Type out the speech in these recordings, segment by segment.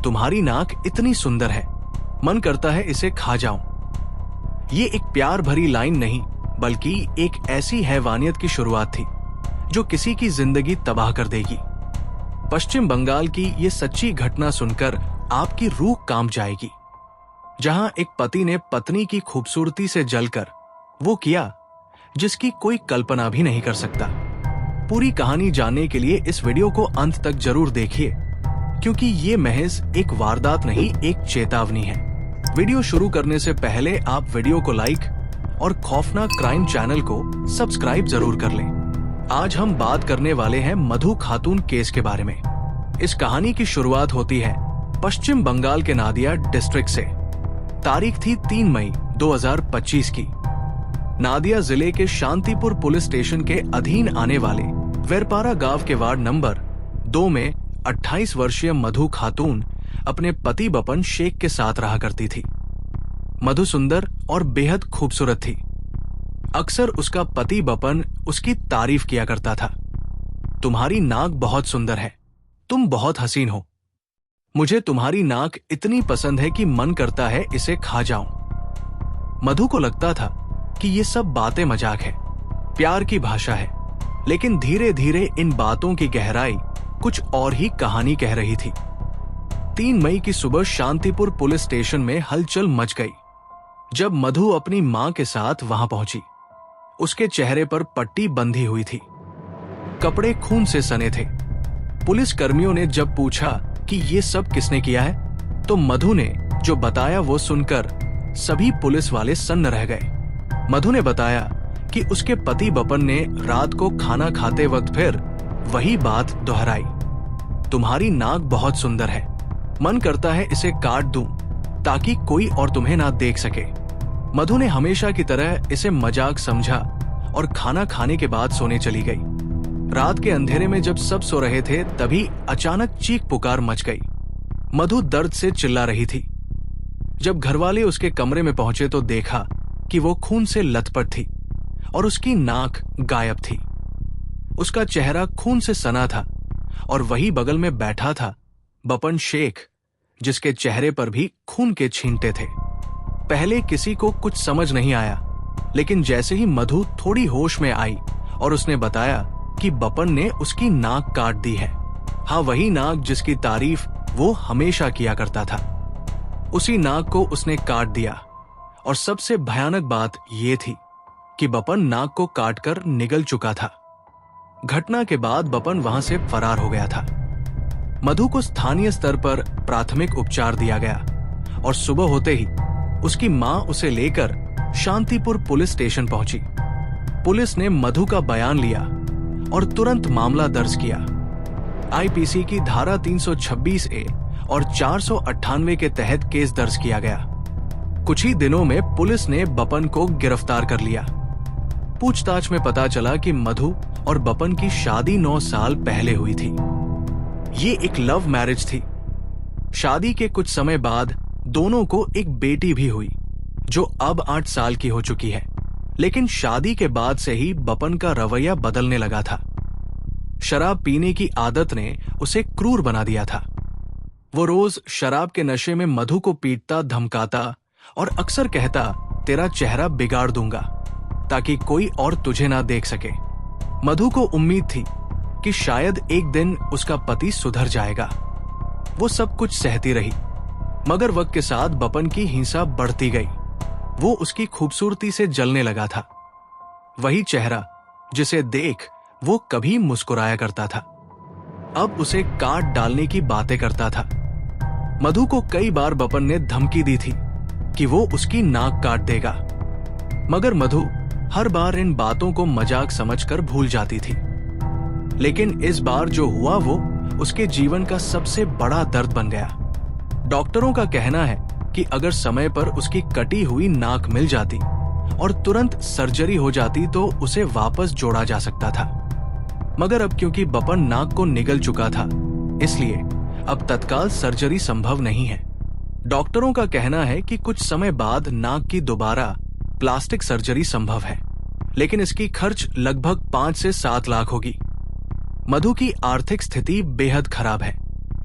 तुम्हारी नाक इतनी सुंदर है, मन करता है इसे खा जाऊं। ये एक प्यार भरी लाइन नहीं, बल्कि एक ऐसी हैवानियत की शुरुआत थी जो किसी की जिंदगी तबाह कर देगी। पश्चिम बंगाल की ये सच्ची घटना सुनकर आपकी रूह कांप जाएगी, जहां एक पति ने पत्नी की खूबसूरती से जलकर वो किया जिसकी कोई कल्पना भी नहीं कर सकता। पूरी कहानी जानने के लिए इस वीडियो को अंत तक जरूर देखिए, क्योंकि ये महज एक वारदात नहीं, एक चेतावनी है। वीडियो शुरू करने से पहले आप वीडियो को लाइक और खौफनाक क्राइम चैनल को सब्सक्राइब जरूर कर लें। आज हम बात करने वाले हैं मधु खातून केस के बारे में। इस कहानी की शुरुआत होती है पश्चिम बंगाल के नादिया डिस्ट्रिक्ट से। तारीख थी 3 मई 2025 की। नादिया जिले के शांतिपुर पुलिस स्टेशन के अधीन आने वाले वेरपारा गांव के वार्ड नंबर 2 में 28 वर्षीय मधु खातून अपने पति बपन शेख के साथ रहा करती थी। मधु सुंदर और बेहद खूबसूरत थी। अक्सर उसका पति बपन उसकी तारीफ किया करता था। तुम्हारी नाक बहुत सुंदर है, तुम बहुत हसीन हो, मुझे तुम्हारी नाक इतनी पसंद है कि मन करता है इसे खा जाऊं। मधु को लगता था कि ये सब बातें मजाक है, प्यार की भाषा है, लेकिन धीरे धीरे इन बातों की गहराई कुछ और ही कहानी कह रही थी। 3 मई की सुबह शांतिपुर पुलिस स्टेशन में हलचल मच गई जब मधु अपनी मां के साथ वहां पहुंची। उसके चेहरे पर पट्टी बंधी हुई थी, कपड़े खून से सने थे। पुलिस कर्मियों ने जब पूछा कि ये सब किसने किया है, तो मधु ने जो बताया वो सुनकर सभी पुलिस वाले सन्न रह गए। मधु ने बताया कि उसके पति बपन ने रात को खाना खाते वक्त फिर वही बात दोहराई, तुम्हारी नाक बहुत सुंदर है, मन करता है इसे काट दूं ताकि कोई और तुम्हें ना देख सके। मधु ने हमेशा की तरह इसे मजाक समझा और खाना खाने के बाद सोने चली गई। रात के अंधेरे में जब सब सो रहे थे, तभी अचानक चीख पुकार मच गई। मधु दर्द से चिल्ला रही थी। जब घरवाले उसके कमरे में पहुंचे तो देखा कि वो खून से लथपथ थी और उसकी नाक गायब थी। उसका चेहरा खून से सना था और वही बगल में बैठा था बपन शेख, जिसके चेहरे पर भी खून के छींटे थे। पहले किसी को कुछ समझ नहीं आया, लेकिन जैसे ही मधु थोड़ी होश में आई और उसने बताया कि बपन ने उसकी नाक काट दी है। हाँ, वही नाक जिसकी तारीफ वो हमेशा किया करता था, उसी नाक को उसने काट दिया। और सबसे भयानक बात ये थी कि बपन नाक को काटकर निगल चुका था। घटना के बाद बपन वहां से फरार हो गया था। मधु को स्थानीय स्तर पर प्राथमिक उपचार दिया गया और सुबह होते ही उसकी मां उसे लेकर शांतिपुर पुलिस स्टेशन पहुंची। पुलिस ने मधु का बयान लिया और तुरंत मामला दर्ज किया। आईपीसी की धारा 326A और 498 के तहत केस दर्ज किया गया। कुछ ही दिनों में पुलिस ने बपन को गिरफ्तार कर लिया। पूछताछ में पता चला कि मधु और बपन की शादी 9 साल पहले हुई थी। ये एक लव मैरिज थी। शादी के कुछ समय बाद दोनों को एक बेटी भी हुई, जो अब 8 साल की हो चुकी है। लेकिन शादी के बाद से ही बपन का रवैया बदलने लगा था। शराब पीने की आदत ने उसे क्रूर बना दिया था। वो रोज शराब के नशे में मधु को पीटता, धमकाता और अक्सर कहता, तेरा चेहरा बिगाड़ दूंगा ताकि कोई और तुझे ना देख सके। मधु को उम्मीद थी कि शायद एक दिन उसका पति सुधर जाएगा। वो सब कुछ सहती रही, मगर वक्त के साथ बपन की हिंसा बढ़ती गई। वो उसकी खूबसूरती से जलने लगा था। वही चेहरा जिसे देख वो कभी मुस्कुराया करता था, अब उसे काट डालने की बातें करता था। मधु को कई बार बपन ने धमकी दी थी कि वो उसकी नाक काट देगा, मगर मधु हर बार इन बातों को मजाक समझकर भूल जाती थी। लेकिन इस बार जो हुआ वो उसके जीवन का सबसे बड़ा दर्द बन गया। डॉक्टरों का कहना है कि अगर समय पर उसकी कटी हुई नाक मिल जाती और तुरंत सर्जरी हो जाती तो उसे वापस जोड़ा जा सकता था, मगर अब क्योंकि बपन नाक को निगल चुका था, इसलिए अब तत्काल सर्जरी संभव नहीं है। डॉक्टरों का कहना है कि कुछ समय बाद नाक की दोबारा प्लास्टिक सर्जरी संभव है, लेकिन इसकी खर्च लगभग 5 से 7 लाख होगी। मधु की आर्थिक स्थिति बेहद खराब है,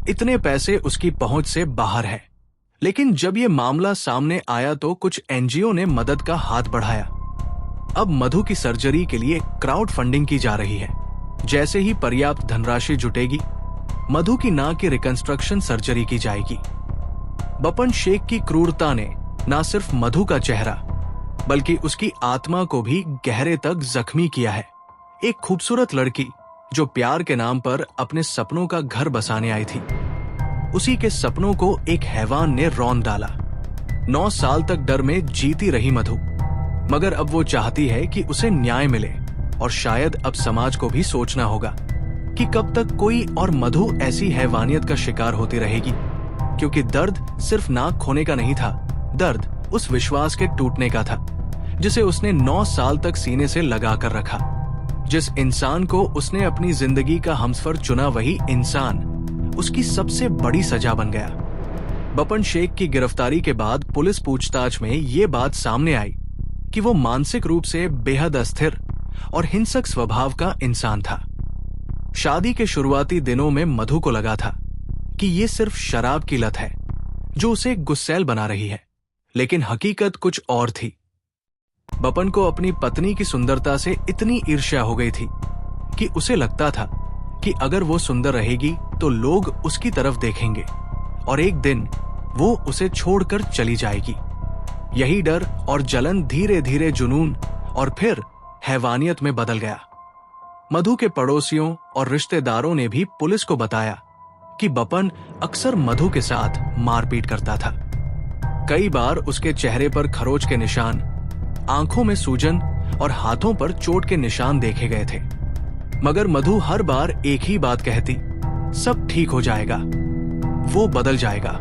इतने पैसे उसकी पहुंच से बाहर है। लेकिन जब ये मामला सामने आया तो कुछ एनजीओ ने मदद का हाथ बढ़ाया। अब मधु की सर्जरी के लिए क्राउड फंडिंग की जा रही है। जैसे ही पर्याप्त धनराशि जुटेगी, मधु की नाक की रिकंस्ट्रक्शन सर्जरी की जाएगी। बपन शेख की क्रूरता ने न सिर्फ मधु का चेहरा बल्कि उसकी आत्मा को भी गहरे तक जख्मी किया है। एक खूबसूरत लड़की जो प्यार के नाम पर अपने सपनों का घर बसाने आई थी, उसी के सपनों को एक हैवान ने रौंद डाला। 9 साल तक डर में जीती रही मधु, मगर अब वो चाहती है कि उसे न्याय मिले। और शायद अब समाज को भी सोचना होगा कि कब तक कोई और मधु ऐसी हैवानियत का शिकार होती रहेगी, क्योंकि दर्द सिर्फ नाक खोने का नहीं था, दर्द उस विश्वास के टूटने का था जिसे उसने 9 साल तक सीने से लगा कर रखा। जिस इंसान को उसने अपनी जिंदगी का हमसफर चुना, वही इंसान उसकी सबसे बड़ी सजा बन गया। बपन शेख की गिरफ्तारी के बाद पुलिस पूछताछ में ये बात सामने आई कि वो मानसिक रूप से बेहद अस्थिर और हिंसक स्वभाव का इंसान था। शादी के शुरुआती दिनों में मधु को लगा था कि ये सिर्फ शराब की लत है जो उसे गुस्सैल बना रही है, लेकिन हकीकत कुछ और थी। बपन को अपनी पत्नी की सुंदरता से इतनी ईर्ष्या हो गई थी कि उसे लगता था कि अगर वो सुंदर रहेगी तो लोग उसकी तरफ देखेंगे और एक दिन वो उसे छोड़कर चली जाएगी। यही डर और जलन धीरे धीरे जुनून और फिर हैवानियत में बदल गया। मधु के पड़ोसियों और रिश्तेदारों ने भी पुलिस को बताया कि बपन अक्सर मधु के साथ मारपीट करता था। कई बार उसके चेहरे पर खरोच के निशान, आंखों में सूजन और हाथों पर चोट के निशान देखे गए थे, मगर मधु हर बार एक ही बात कहती, सब ठीक हो जाएगा, वो बदल जाएगा।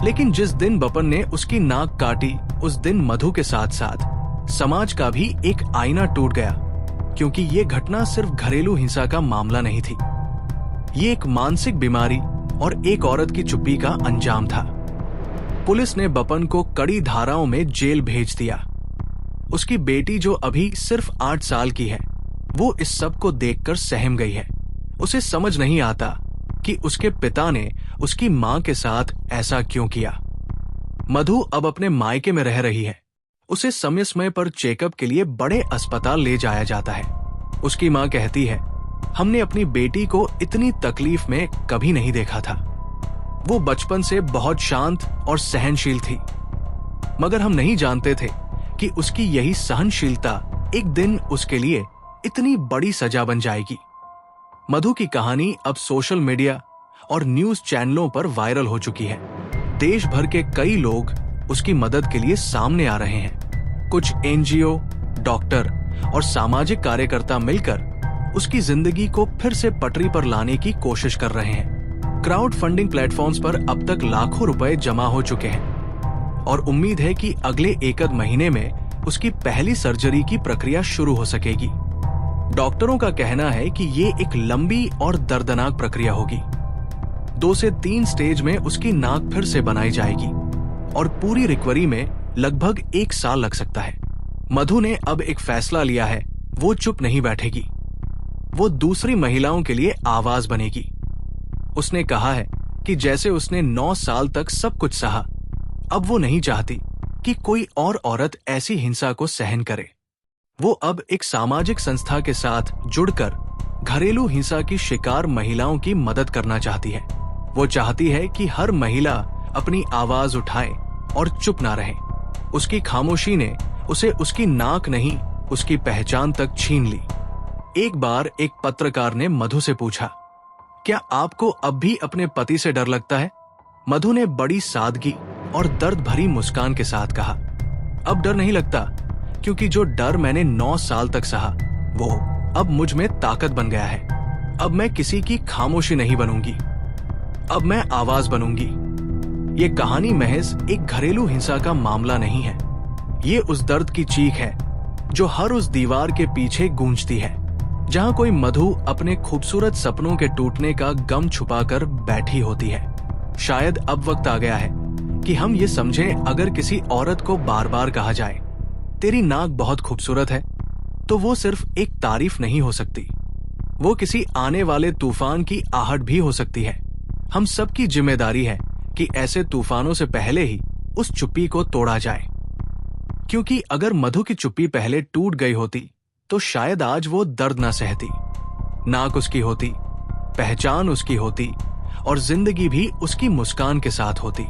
लेकिन जिस दिन बपन ने उसकी नाक काटी, उस दिन मधु के साथ साथ समाज का भी एक आईना टूट गया, क्योंकि ये घटना सिर्फ घरेलू हिंसा का मामला नहीं थी। ये एक मानसिक बीमारी और एक औरत की चुप्पी का अंजाम था। पुलिस ने बपन को कड़ी धाराओं में जेल भेज दिया। उसकी बेटी जो अभी सिर्फ 8 साल की है, वो इस सब को देखकर सहम गई है। उसे समझ नहीं आता कि उसके पिता ने उसकी मां के साथ ऐसा क्यों किया। मधु अब अपने मायके में रह रही है। उसे समय समय पर चेकअप के लिए बड़े अस्पताल ले जाया जाता है। उसकी मां कहती है, हमने अपनी बेटी को इतनी तकलीफ में कभी नहीं देखा था। वो बचपन से बहुत शांत और सहनशील थी, मगर हम नहीं जानते थे कि उसकी यही सहनशीलता एक दिन उसके लिए इतनी बड़ी सजा बन जाएगी। मधु की कहानी अब सोशल मीडिया और न्यूज चैनलों पर वायरल हो चुकी है। देश भर के कई लोग उसकी मदद के लिए सामने आ रहे हैं। कुछ एनजीओ, डॉक्टर और सामाजिक कार्यकर्ता मिलकर उसकी जिंदगी को फिर से पटरी पर लाने की कोशिश कर रहे हैं। क्राउड फंडिंग प्लेटफॉर्म्स पर अब तक लाखों रुपए जमा हो चुके हैं और उम्मीद है कि अगले 1 महीने में उसकी पहली सर्जरी की प्रक्रिया शुरू हो सकेगी। डॉक्टरों का कहना है कि ये एक लंबी और दर्दनाक प्रक्रिया होगी। 2 से 3 स्टेज में उसकी नाक फिर से बनाई जाएगी और पूरी रिकवरी में लगभग 1 साल लग सकता है। मधु ने अब एक फैसला लिया है, वो चुप नहीं बैठेगी। वो दूसरी महिलाओं के लिए आवाज बनेगी। उसने कहा है कि जैसे उसने 9 साल तक सब कुछ सहा, अब वो नहीं चाहती कि कोई और औरत ऐसी हिंसा को सहन करे। वो अब एक सामाजिक संस्था के साथ जुड़कर घरेलू हिंसा की शिकार महिलाओं की मदद करना चाहती है। वो चाहती है कि हर महिला अपनी आवाज उठाए और चुप ना रहे। उसकी खामोशी ने उसे उसकी नाक नहीं, उसकी पहचान तक छीन ली। एक बार एक पत्रकार ने मधु से पूछा, क्या आपको अब भी अपने पति से डर लगता है? मधु ने बड़ी सादगी और दर्द भरी मुस्कान के साथ कहा, अब डर नहीं लगता, क्योंकि जो डर मैंने 9 साल तक सहा, वो अब मुझ में ताकत बन गया है। अब मैं किसी की खामोशी नहीं बनूंगी, अब मैं आवाज बनूंगी। ये कहानी महज एक घरेलू हिंसा का मामला नहीं है। ये उस दर्द की चीख है जो हर उस दीवार के पीछे गूंजती है, जहां कोई मधु अपने खूबसूरत सपनों के टूटने का गम छुपाकर बैठी होती है। शायद अब वक्त आ गया है कि हम ये समझें, अगर किसी औरत को बार बार कहा जाए, तेरी नाक बहुत खूबसूरत है, तो वो सिर्फ एक तारीफ नहीं हो सकती, वो किसी आने वाले तूफान की आहट भी हो सकती है। हम सबकी जिम्मेदारी है कि ऐसे तूफानों से पहले ही उस चुप्पी को तोड़ा जाए, क्योंकि अगर मधु की चुप्पी पहले टूट गई होती तो शायद आज वो दर्द ना सहती। नाक उसकी होती, पहचान उसकी होती और जिंदगी भी उसकी मुस्कान के साथ होती।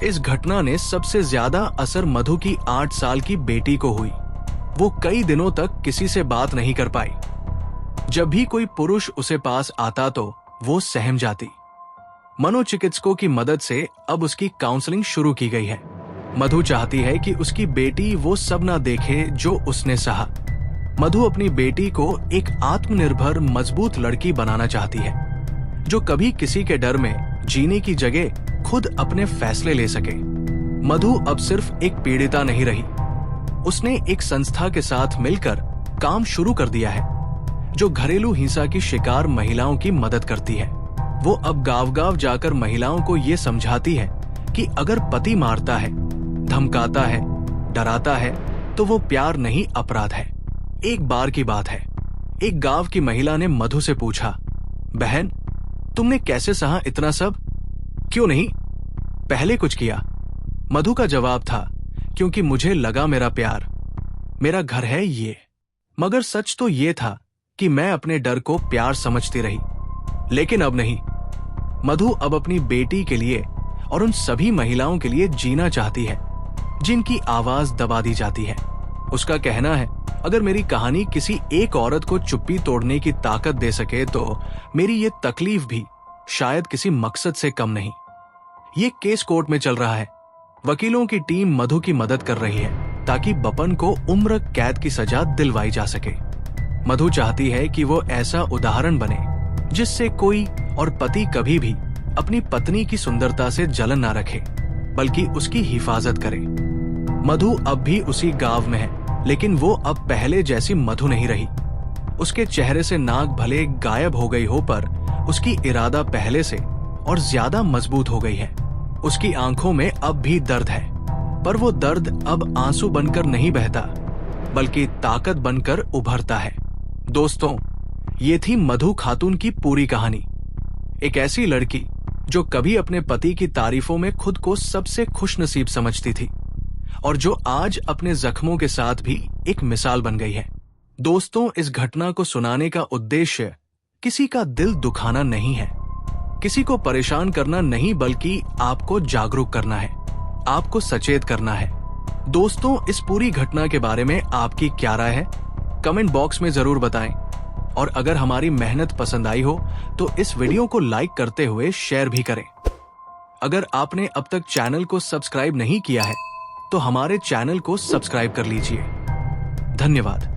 इस घटना ने सबसे ज्यादा असर मधु की 8 साल की बेटी को हुई। वो कई दिनों तक किसी से बात नहीं कर पाई। जब भी कोई पुरुष उसे पास आता तो वो सहम जाती। मनोचिकित्सकों की मदद से अब उसकी काउंसलिंग शुरू की गई है। मधु चाहती है कि उसकी बेटी वो सब ना देखे जो उसने सहा। मधु अपनी बेटी को एक आत्मनिर्भर मजबूत लड़की बनाना चाहती है, जो कभी किसी के डर में जीने की जगह खुद अपने फैसले ले सके। मधु अब सिर्फ एक पीड़िता नहीं रही। उसने एक संस्था के साथ मिलकर काम शुरू कर दिया है, जो घरेलू हिंसा की शिकार महिलाओं की मदद करती है। वो अब गांव-गांव जाकर महिलाओं को ये समझाती है कि अगर पति मारता है, धमकाता है, डराता है, तो वो प्यार नहीं, अपराध है। एक बार की बात है, एक गांव की महिला ने मधु से पूछा, बहन, तुमने कैसे सहा इतना सब? क्यों नहीं पहले कुछ किया? मधु का जवाब था, क्योंकि मुझे लगा मेरा प्यार, मेरा घर है ये। मगर सच तो ये था कि मैं अपने डर को प्यार समझती रही। लेकिन अब नहीं। मधु अब अपनी बेटी के लिए और उन सभी महिलाओं के लिए जीना चाहती है जिनकी आवाज दबा दी जाती है। उसका कहना है, अगर मेरी कहानी किसी एक औरत को चुप्पी तोड़ने की ताकत दे सके तो मेरी ये तकलीफ भी शायद किसी मकसद से कम नहीं। ये केस कोर्ट में चल रहा है। वकीलों की टीम मधु की मदद कर रही है ताकि बपन को उम्र कैद की सजा दिलवाई जा सके। मधु चाहती है कि वो ऐसा उदाहरण बने जिससे कोई और पति कभी भी अपनी पत्नी की सुंदरता से जलन ना रखे, बल्कि उसकी हिफाजत करे। मधु अब भी उसी गांव में है, लेकिन वो अब पहले जैसी मधु नहीं रही। उसके चेहरे से नाक भले गायब हो गई हो, पर उसकी इरादा पहले से और ज्यादा मजबूत हो गई है। उसकी आंखों में अब भी दर्द है, पर वो दर्द अब आंसू बनकर नहीं बहता, बल्कि ताकत बनकर उभरता है। दोस्तों, ये थी मधु खातून की पूरी कहानी। एक ऐसी लड़की जो कभी अपने पति की तारीफों में खुद को सबसे खुशनसीब समझती थी और जो आज अपने जख्मों के साथ भी एक मिसाल बन गई है। दोस्तों, इस घटना को सुनाने का उद्देश्य किसी का दिल दुखाना नहीं है, किसी को परेशान करना नहीं, बल्कि आपको जागरूक करना है, आपको सचेत करना है। दोस्तों, इस पूरी घटना के बारे में आपकी क्या राय है? कमेंट बॉक्स में जरूर बताएं। और अगर हमारी मेहनत पसंद आई हो तो इस वीडियो को लाइक करते हुए शेयर भी करें। अगर आपने अब तक चैनल को सब्सक्राइब नहीं किया है तो हमारे चैनल को सब्सक्राइब कर लीजिए। धन्यवाद।